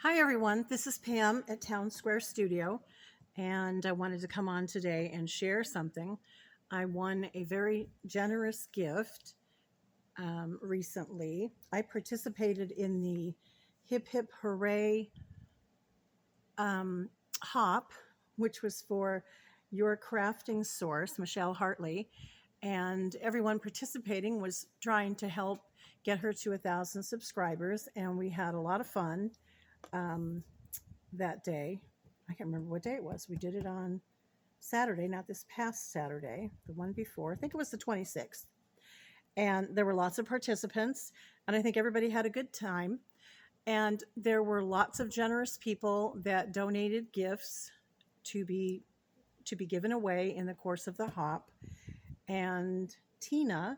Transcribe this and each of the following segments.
Hi everyone, this is Pam at Town Square Studio, and I wanted to come on today and share something. I won a very generous gift recently. I participated in the Hip Hip Hooray um, hop, which was for Your Crafting Source, Michelle Hartley, and everyone participating was trying to help get her to 1,000 subscribers, and we had a lot of fun. Um, that day. I can't remember what day it was. We did it on Saturday, not this past Saturday, the one before. I think it was the 26th. And there were lots of participants, and I think everybody had a good time. And there were lots of generous people that donated gifts to be given away in the course of the hop. And Tina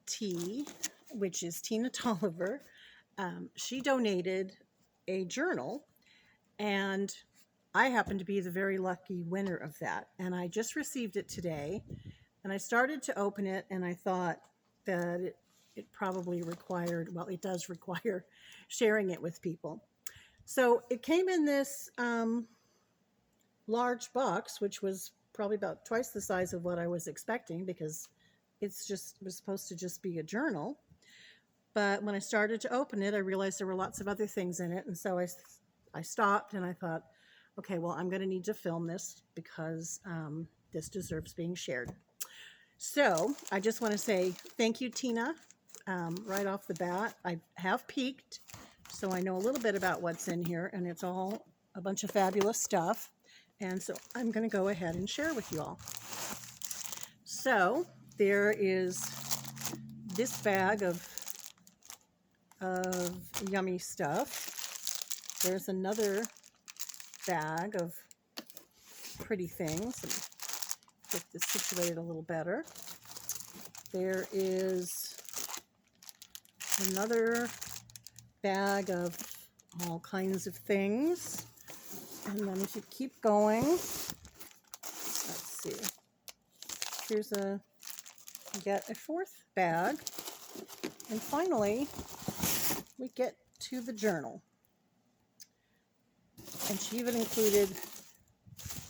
T, which is Tina Tolliver, she donated a journal, and I happen to be the very lucky winner of that. And I just received it today, and I started to open it, and I thought that it probably required, well, it does require sharing it with people. So it came in this large box, which was probably about twice the size of what I was expecting, because it was supposed to just be a journal. But when I started to open it, I realized there were lots of other things in it. And so I stopped and I thought, okay, well, I'm going to need to film this because this deserves being shared. So I just want to say thank you, Tina, right off the bat. I have peeked, so I know a little bit about what's in here, and it's all a bunch of fabulous stuff. And so I'm going to go ahead and share with you all. So there is this bag of yummy stuff. There's another bag of pretty things. Let me get this situated a little better. There is another bag of all kinds of things. And then if you keep going, let's see. Here's get a fourth bag. And finally, we get to the journal. And she even included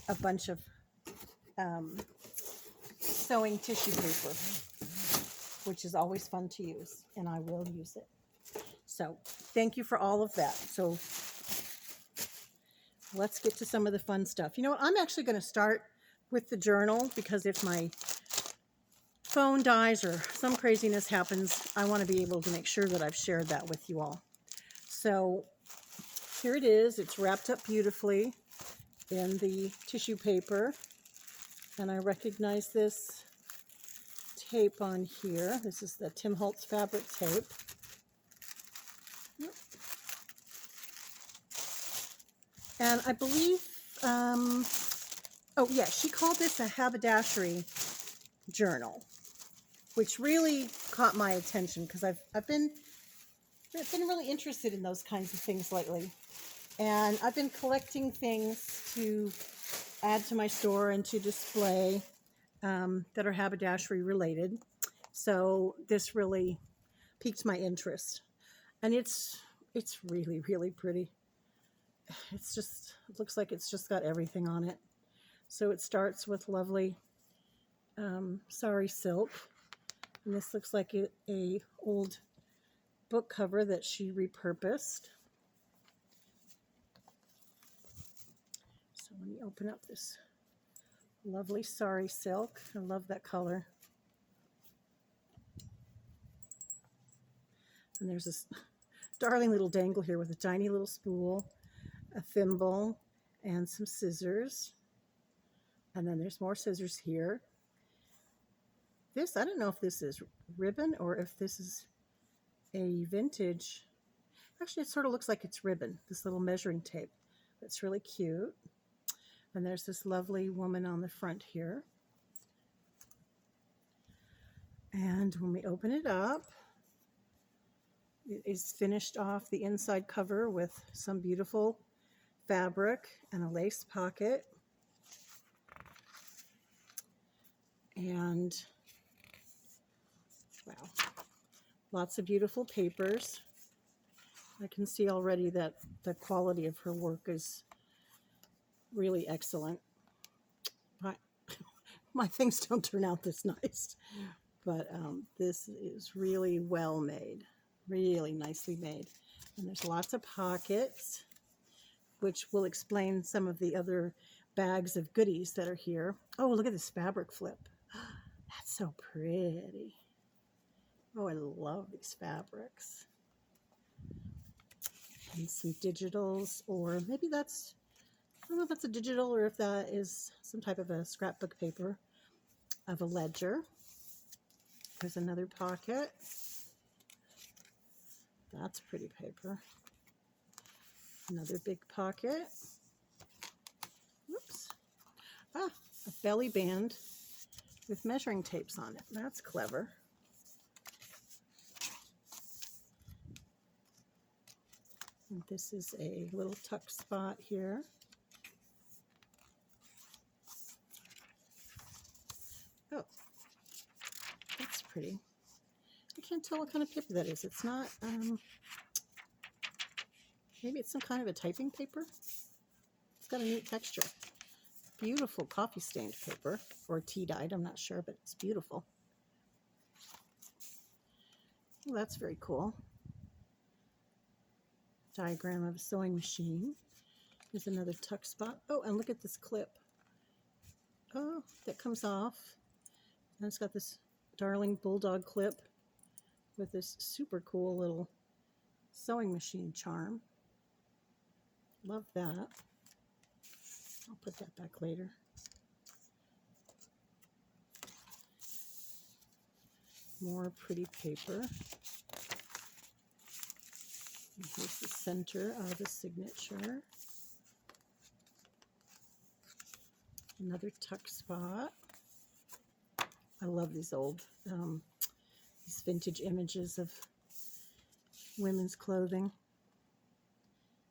a bunch of sewing tissue paper, which is always fun to use, and I will use it. So thank you for all of that. So let's get to some of the fun stuff. You know what? I'm actually going to start with the journal, because if my phone dies or some craziness happens, I want to be able to make sure that I've shared that with you all. So here it is. It's wrapped up beautifully in the tissue paper, and I recognize this tape on here. This is the Tim Holtz fabric tape. And I believe, oh yeah, she called this a haberdashery journal, which really caught my attention, because I've been really interested in those kinds of things lately. And I've been collecting things to add to my store and to display that are haberdashery related. So this really piqued my interest. And it's really, really pretty. It looks like it's just got everything on it. So it starts with lovely sari silk. And this looks like a old book cover that she repurposed. So let me open up this lovely sari silk. I love that color. And there's this darling little dangle here with a tiny little spool, a thimble, and some scissors. And then there's more scissors here. This, I don't know if this is ribbon or if this is a vintage. Actually, it sort of looks like it's ribbon, this little measuring tape. It's really cute. And there's this lovely woman on the front here. And when we open it up, it is finished off the inside cover with some beautiful fabric and a lace pocket. And wow, lots of beautiful papers. I can see already that the quality of her work is really excellent. My, my things don't turn out this nice, but this is really well made, really nicely made. And there's lots of pockets, which will explain some of the other bags of goodies that are here. Oh, look at this fabric flip. That's so pretty. Oh, I love these fabrics. And some digitals, or maybe that's, I don't know if that's a digital or if that is some type of a scrapbook paper of a ledger. There's another pocket. That's pretty paper. Another big pocket. Oops. Ah, a belly band with measuring tapes on it. That's clever. And this is a little tuck spot here. Oh, that's pretty. I can't tell what kind of paper that is. It's not, maybe it's some kind of a typing paper. It's got a neat texture. Beautiful coffee stained paper, or tea dyed, I'm not sure, but it's beautiful. Well, that's very cool. Diagram of a sewing machine. There's another tuck spot. Oh, and look at this clip. Oh, that comes off. And it's got this darling bulldog clip with this super cool little sewing machine charm. Love that. I'll put that back later. More pretty paper. And here's the center of the signature. Another tuck spot. I love these old, these vintage images of women's clothing.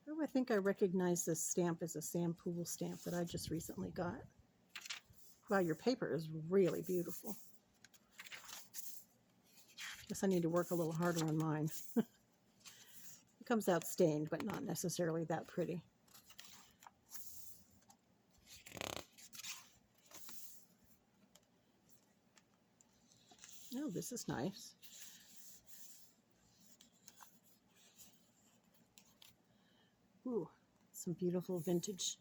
Oh, I think I recognize this stamp as a Sam Poole stamp that I just recently got. Wow, your paper is really beautiful. Guess I need to work a little harder on mine. It comes out stained, but not necessarily that pretty. Oh, this is nice. Ooh, some beautiful vintage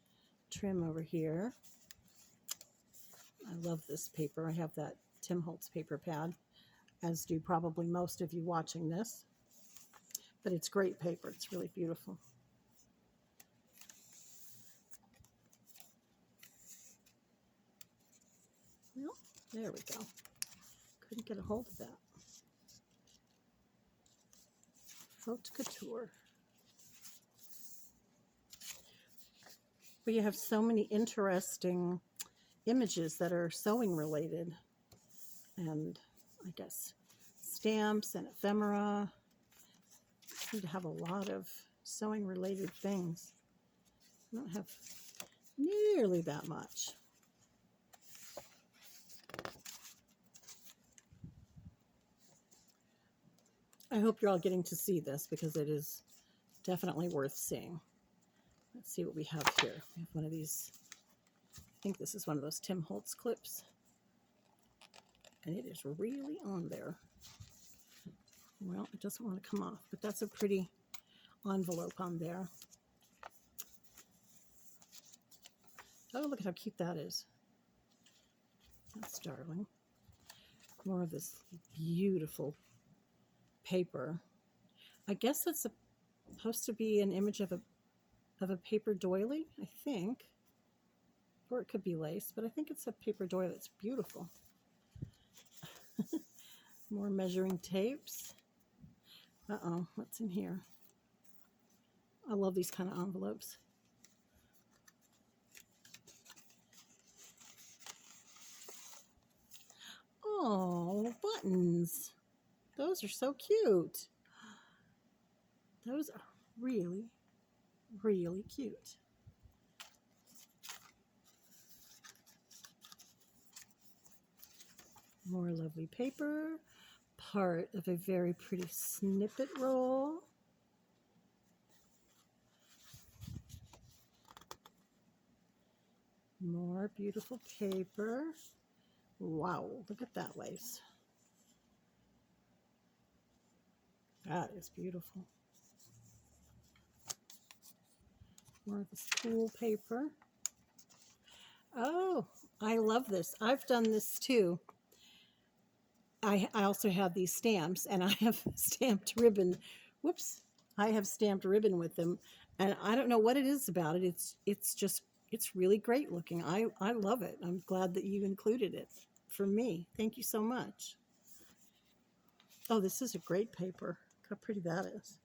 trim over here. I love this paper. I have that Tim Holtz paper pad, as do probably most of you watching this. But it's great paper. It's really beautiful. Well, there we go. Couldn't get a hold of that. Haute couture. But you have so many interesting images that are sewing related, and I guess stamps and ephemera. You need to have a lot of sewing related things. I don't have nearly that much. I hope you're all getting to see this because it is definitely worth seeing. Let's see what we have here. We have one of these, I think this is one of those Tim Holtz clips. And it is really on there. Well, it doesn't want to come off, but that's a pretty envelope on there. Oh, look at how cute that is. That's darling. More of this beautiful paper. I guess that's supposed to be an image of a paper doily, I think. Or it could be lace, but I think it's a paper doily. It's beautiful. More measuring tapes. Uh-oh, what's in here? I love these kind of envelopes. Oh, buttons. Those are so cute. Those are really, really cute. More lovely paper. Part of a very pretty snippet roll. More beautiful paper. Wow, look at that lace. That is beautiful. More of this cool paper. Oh, I love this. I've done this too. I also have these stamps, and I have stamped ribbon. Whoops. I have stamped ribbon with them, and I don't know what it is about it. It's really great looking. I love it. I'm glad that you included it for me. Thank you so much. Oh, this is a great paper. Look how pretty that is.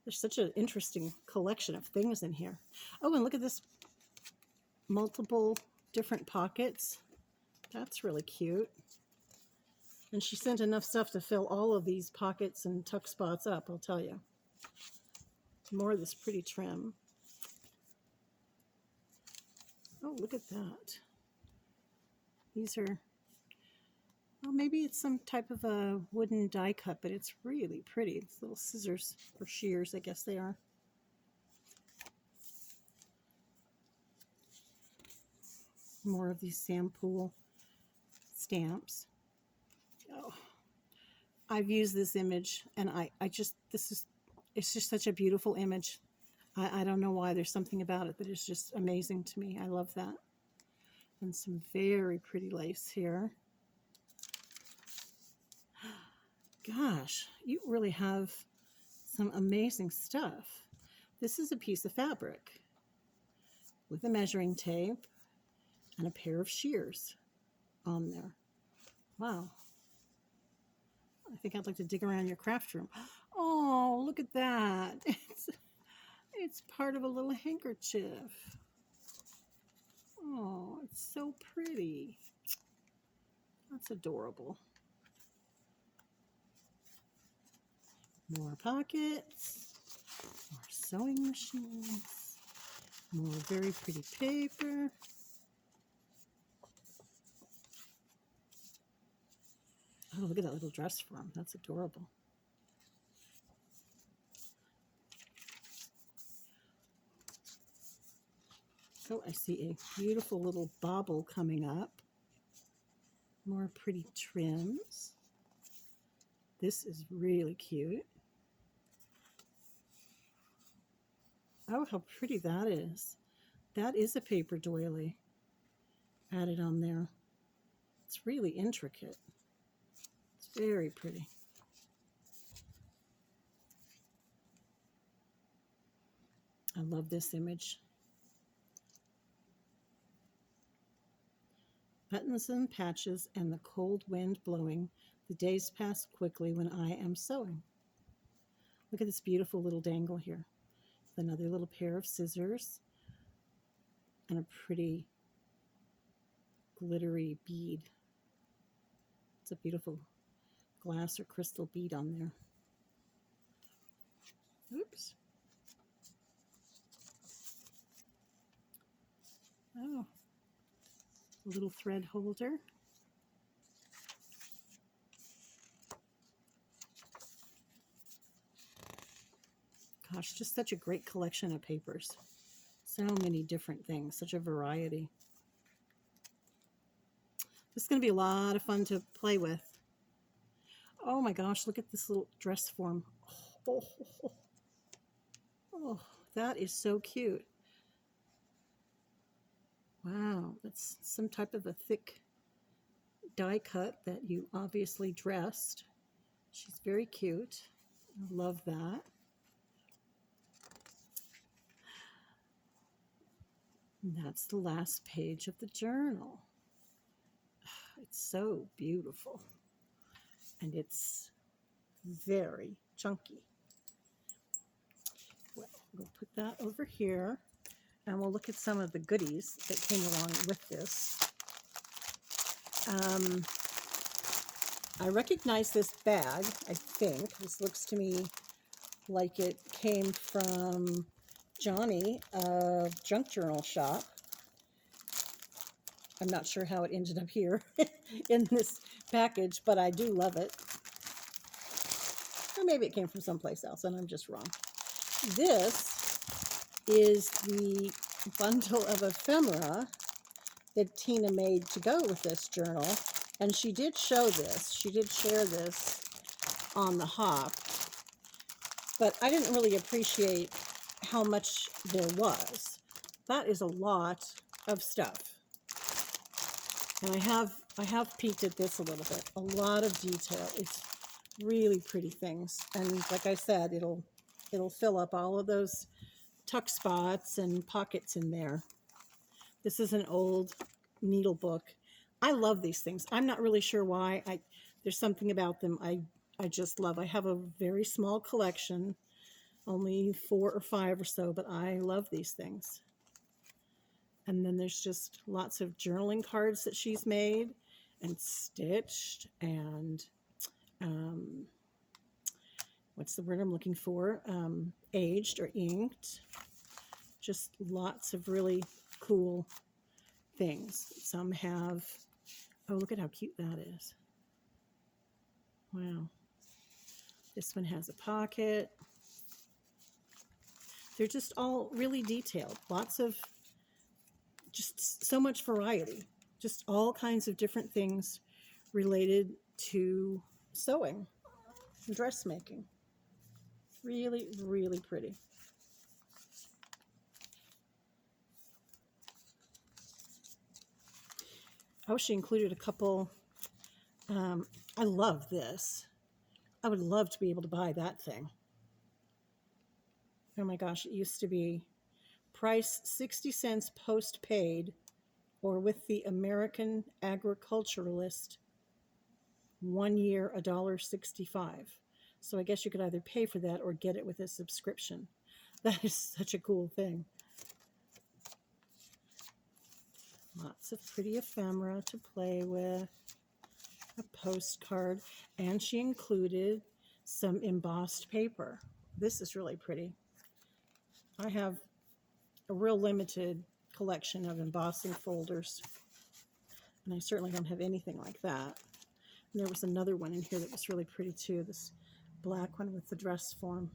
There's such an interesting collection of things in here. Oh, and look at this. Multiple different pockets. That's really cute. And she sent enough stuff to fill all of these pockets and tuck spots up, I'll tell you. More of this pretty trim. Oh, look at that. These are, well, maybe it's some type of a wooden die cut, but it's really pretty. It's little scissors or shears, I guess they are. More of these Sampool stamps. Oh, I've used this image, and it's just such a beautiful image. I don't know why. There's something about it that is just amazing to me. I love that. And some very pretty lace here. Gosh, you really have some amazing stuff. This is a piece of fabric with a measuring tape and a pair of shears on there. Wow. I think I'd like to dig around your craft room. Oh, look at that. It's part of a little handkerchief. Oh, it's so pretty. That's adorable. More pockets, more sewing machines, more very pretty paper. Oh, look at that little dress form. That's adorable. Oh, I see a beautiful little bauble coming up. More pretty trims. This is really cute. Oh, how pretty that is. That is a paper doily added on there. It's really intricate. It's very pretty. I love this image. Buttons and patches and the cold wind blowing. The days pass quickly when I am sewing. Look at this beautiful little dangle here. Another little pair of scissors and a pretty glittery bead. It's a beautiful glass or crystal bead on there. Oops. Oh, a little thread holder. Gosh, just such a great collection of papers. So many different things, such a variety. This is going to be a lot of fun to play with. Oh my gosh, look at this little dress form. Oh, that is so cute. Wow, that's some type of a thick die cut that you obviously dressed. She's very cute. I love that. And that's the last page of the journal. It's so beautiful. And it's very chunky. Well, we'll put that over here. And we'll look at some of the goodies that came along with this. I recognize this bag, I think. This looks to me like it came from Johni of Junk Journal Shop. I'm not sure how it ended up here in this package, but I do love it. Or maybe it came from someplace else and I'm just wrong. This is the bundle of ephemera that Tina made to go with this journal. And she did show this. She did share this on the hop. But I didn't really appreciate how much there was. That is a lot of stuff. And I have peeked at this a little bit. A lot of detail. It's really pretty things. And like I said, it'll fill up all of those tuck spots and pockets in there. This is an old needle book. I love these things. I'm not really sure why. There's something about them I just love. I have a very small collection, only 4 or 5 or so, but I love these things. And then there's just lots of journaling cards that she's made and stitched and what's the word I'm looking for? Aged or inked. Just lots of really cool things. Some have, oh, look at how cute that is. Wow. This one has a pocket. They're just all really detailed. Lots of, just so much variety. Just all kinds of different things related to sewing and dressmaking. Really, really pretty. Oh, she included a couple. I love this. I would love to be able to buy that thing. Oh my gosh, it used to be price 60 cents post-paid, or with the American Agriculturalist, 1 year, $1.65. So I guess you could either pay for that or get it with a subscription. That is such a cool thing. Lots of pretty ephemera to play with. A postcard. And she included some embossed paper. This is really pretty. I have a real limited collection of embossing folders. And I certainly don't have anything like that. And there was another one in here that was really pretty too. This black one with the dress form.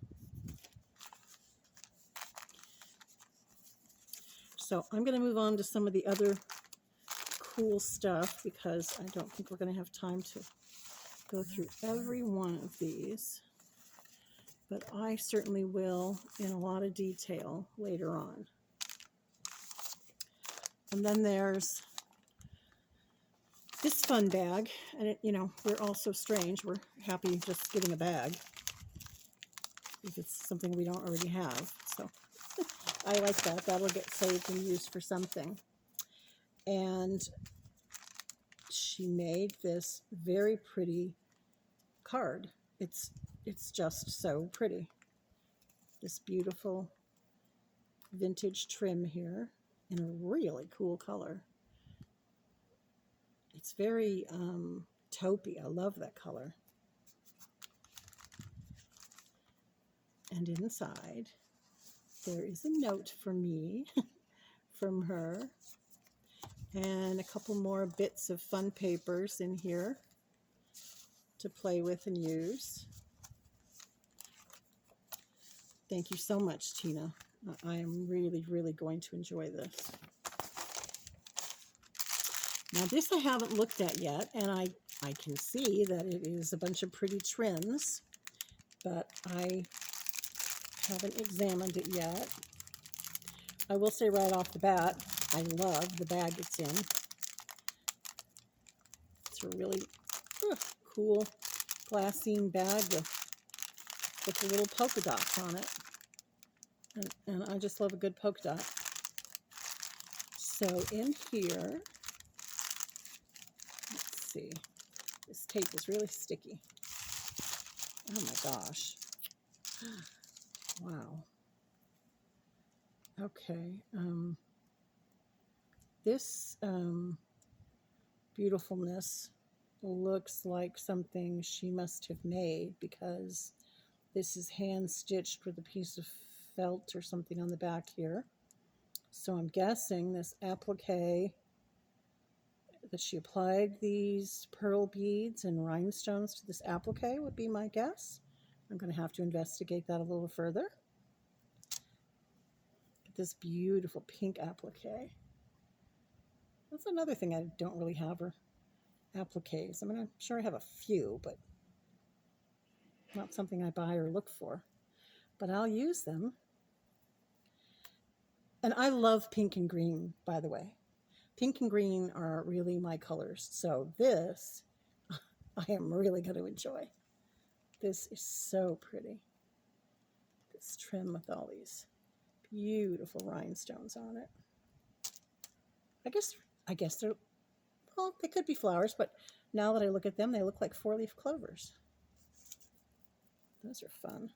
So I'm going to move on to some of the other cool stuff because I don't think we're going to have time to go through every one of these. But I certainly will in a lot of detail later on. And then there's this fun bag. And, it, you know, we're all so strange. We're happy just getting a bag if it's something we don't already have. So I like that. That'll get saved and used for something. And she made this very pretty card. It's just so pretty. This beautiful vintage trim here in a really cool color. It's very taupey. I love that color. And inside there is a note for me from her. And a couple more bits of fun papers in here to play with and use. Thank you so much, Tina. I am really, really going to enjoy this. Now this I haven't looked at yet, and I can see that it is a bunch of pretty trims, but I haven't examined it yet. I will say right off the bat, I love the bag it's in. It's a really cool glassine bag with the little polka dots on it. And I just love a good polka dot. So in here, let's see. This tape is really sticky. Oh my gosh. Wow. Okay. This beautifulness looks like something she must have made because this is hand stitched with a piece of felt or something on the back here. So I'm guessing this applique, that she applied these pearl beads and rhinestones to this applique would be my guess. I'm going to have to investigate that a little further. This beautiful pink applique. That's another thing I don't really have are appliques. I mean, I'm sure I have a few, but not something I buy or look for. But I'll use them. And I love pink and green, by the way. Pink and green are really my colors. So this, I am really going to enjoy. This is so pretty. This trim with all these beautiful rhinestones on it. I guess they're, well, they could be flowers, but now that I look at them, they look like 4-leaf clovers. Those are fun.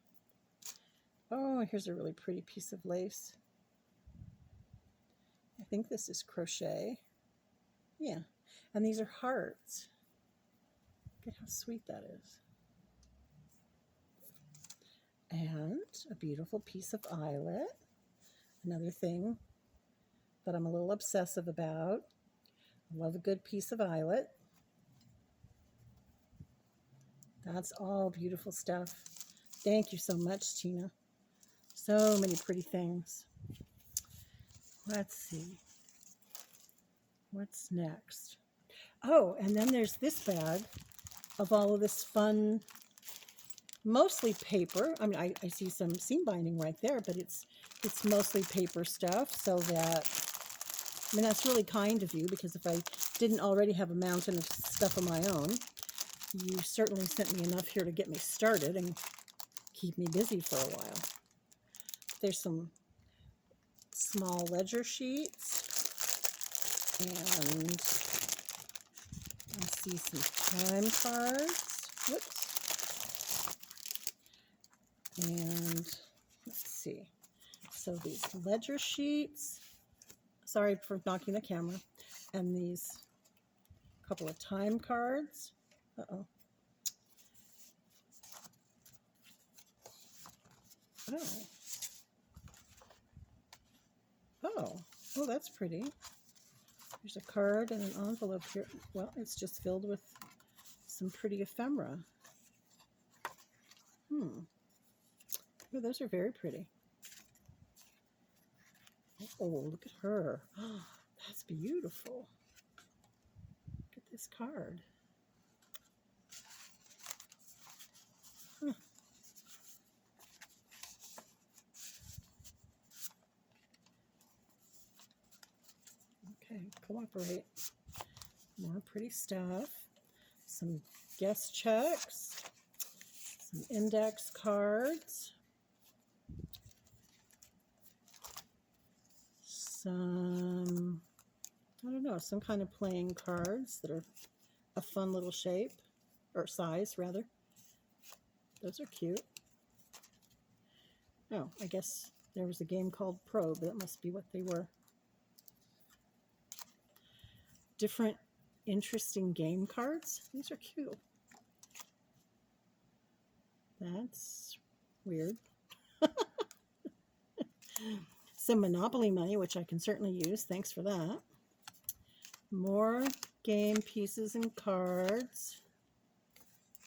Oh, here's a really pretty piece of lace. I think this is crochet. Yeah, and these are hearts. Look at how sweet that is. And a beautiful piece of eyelet. Another thing that I'm a little obsessive about. I love a good piece of eyelet. That's all beautiful stuff. Thank you so much, Tina. So many pretty things. Let's see. What's next? Oh, and then there's this bag of all of this fun, mostly paper. I mean, I see some seam binding right there, but it's mostly paper stuff, so that, I mean, that's really kind of you, because if I didn't already have a mountain of stuff of my own, you certainly sent me enough here to get me started and keep me busy for a while. There's some small ledger sheets, and I see some time cards. Whoops. And let's see. So these ledger sheets, sorry for knocking the camera, and these couple of time cards. Uh-oh. Oh, that's pretty. There's a card and an envelope here. Well, it's just filled with some pretty ephemera. Oh, those are very pretty. Oh, look at her. Oh, that's beautiful. Look at this card. Huh. Okay, cooperate. More pretty stuff. Some guest checks. Some index cards. Some, I don't know, some kind of playing cards that are a fun little shape, or size rather. Those are cute. Oh, I guess there was a game called Probe. That must be what they were. Different interesting game cards. These are cute. That's weird. Some Monopoly money, which I can certainly use. Thanks for that. More game pieces and cards.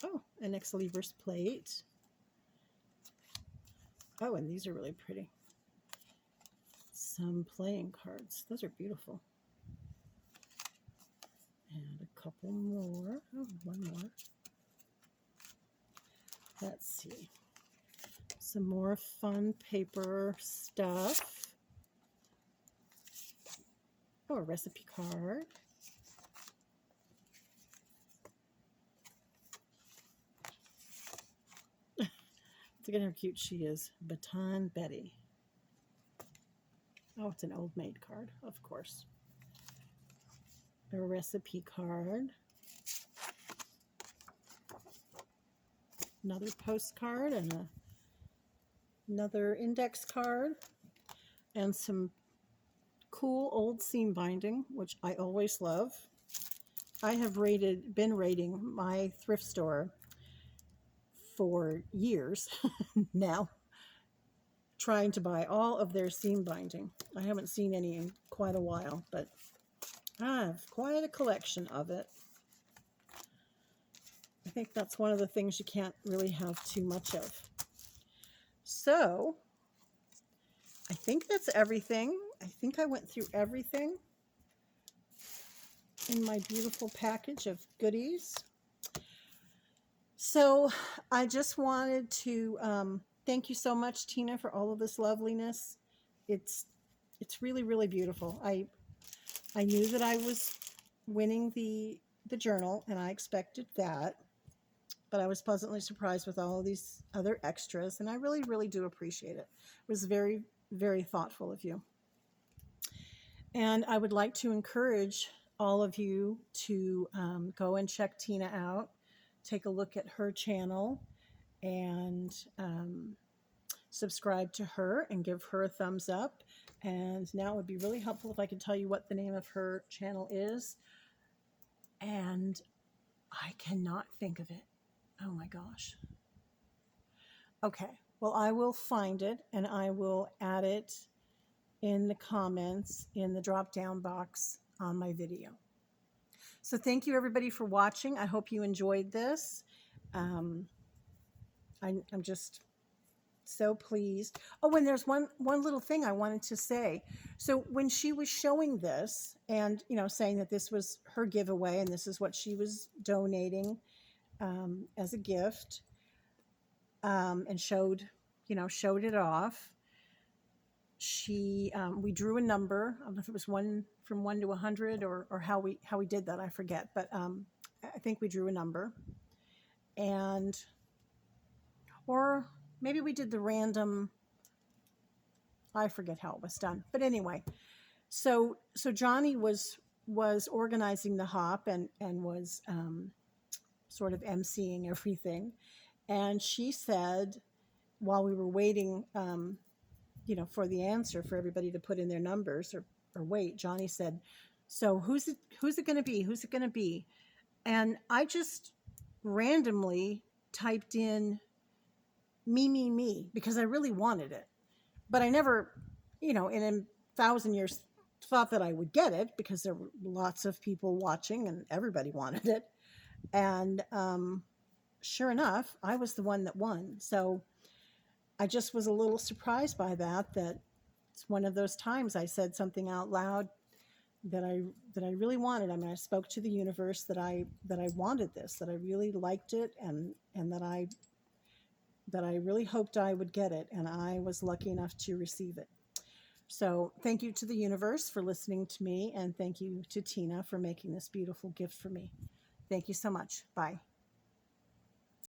Oh, an ex libris plate. Oh, and these are really pretty. Some playing cards. Those are beautiful. And a couple more. Oh, one more. Let's see. Some more fun paper stuff. Oh, a recipe card. Look at how cute she is. Baton Betty. Oh, it's an old maid card, of course. A recipe card. Another postcard and another index card. And some cool old seam binding, which I always love. I have been rating my thrift store for years now, trying to buy all of their seam binding. I haven't seen any in quite a while, but I have quite a collection of it. I think that's one of the things you can't really have too much of. So I think that's everything. I think I went through everything. in my beautiful package of goodies. So I just wanted to thank you so much, Tina, for all of this loveliness. It's really, really beautiful. I knew that I was winning the journal, and I expected that, but I was pleasantly surprised with all of these other extras, and I really, really do appreciate it. It was very, very thoughtful of you. And I would like to encourage all of you to go and check Tina out, take a look at her channel, and subscribe to her and give her a thumbs up. And now it would be really helpful if I could tell you what the name of her channel is. And I cannot think of it. Oh my gosh. Okay. Well, I will find it and I will add it in the comments in the drop down box on my video. So thank you everybody for watching. I hope you enjoyed this. I'm just so pleased. Oh, and there's one little thing I wanted to say. So when she was showing this and, you know, saying that this was her giveaway and this is what she was donating as a gift, and showed it off, we drew a number. I don't know if it was from 1 to 100 or how we did that. I forget, but I think we drew a number, or maybe we did the random. I forget how it was done, but anyway, so Johni was organizing the hop and was sort of emceeing everything, and she said while we were waiting, for the answer for everybody to put in their numbers or wait, Johni said, "So who's it going to be? Who's it going to be?" And I just randomly typed in me because I really wanted it, but I never, in a 1,000 years thought that I would get it because there were lots of people watching and everybody wanted it. And sure enough, I was the one that won. So I just was a little surprised by that it's one of those times I said something out loud that I really wanted. I mean, I spoke to the universe that I wanted this, that I really liked it, and that I really hoped I would get it, and I was lucky enough to receive it. So thank you to the universe for listening to me, and thank you to Tina for making this beautiful gift for me. Thank you so much. Bye.